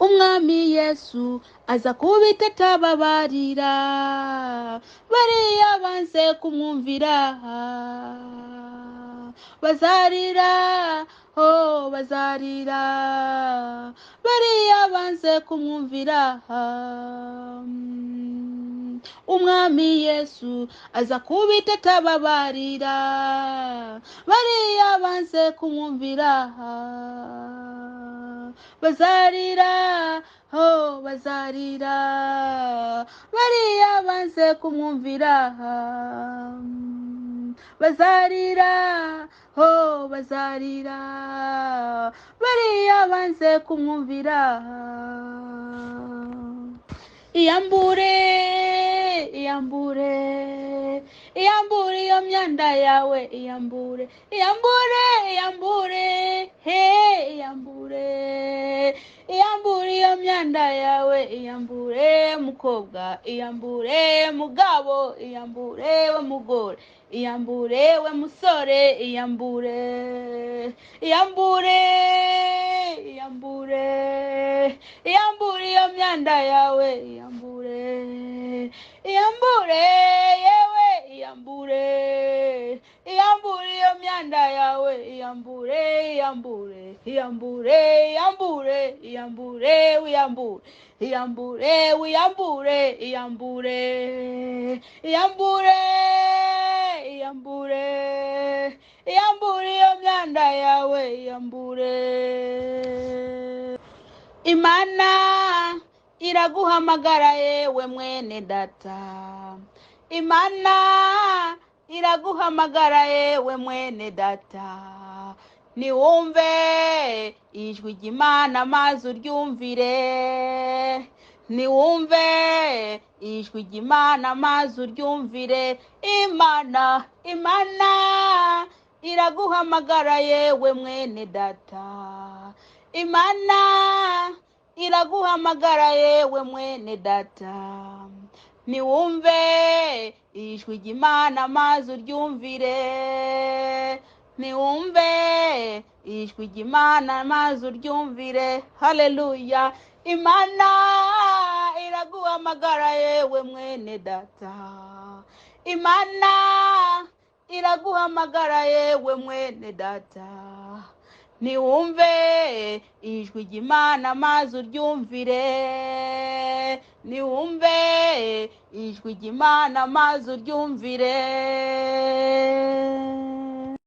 umwami Yesu aza kubita atababarira bariya banze kumwumvira bazarira, oh bazarira bariya banze kumwumvira. Umwami Yesu aza kubita atababarira bariya banze kumwumvira bazarira, oh bazarira bariya banze kumwumvira bazarira, oh bazarira bariya banze kumwumvira. Iyambure, iyambure, iyambure iyo myanda yawe, iyambure, iyambure, iyambure, he iyambure, iyambure iyo myanda yawe, iyambure mukobwa, iyambure mugabo, iyambure we mugore, iyambure we musore, iyambure, iyambure, iyambure, iyambure iyo myanda yawe, iyambure, iyambure yewe, iyambure, iyambure iyo myanda yawe, iyambure, iyambure, iyambure, iyambure, iyambure, wiyambure, iyambure, wiyambure, iyambure, iyambure, iyambure, iyambure iyo myanda yawe, iyambure. Imana iraguhamagara yewe mwene data, Imana iraguhamagara yewe mwene data, niwumve ijwi ry'Imana maze uryumvire, niwumve ijwi ry'Imana maze uryumvire. Imana, Imana iraguhamagara yewe mwene data, Imana iraguhamagara yewe mwene data, niwumve ijwi ry'Imana maze uryumvire, niwumve ijwi ry'Imana maze uryumvire. Haleluya. Imana iraguhamagara yewe mwene data, Imana iraguhamagara yewe mwene data, niwumve ijwi ry'Imana maze uryumvire, niwumve ijwi ry'Imana maze uryumvire.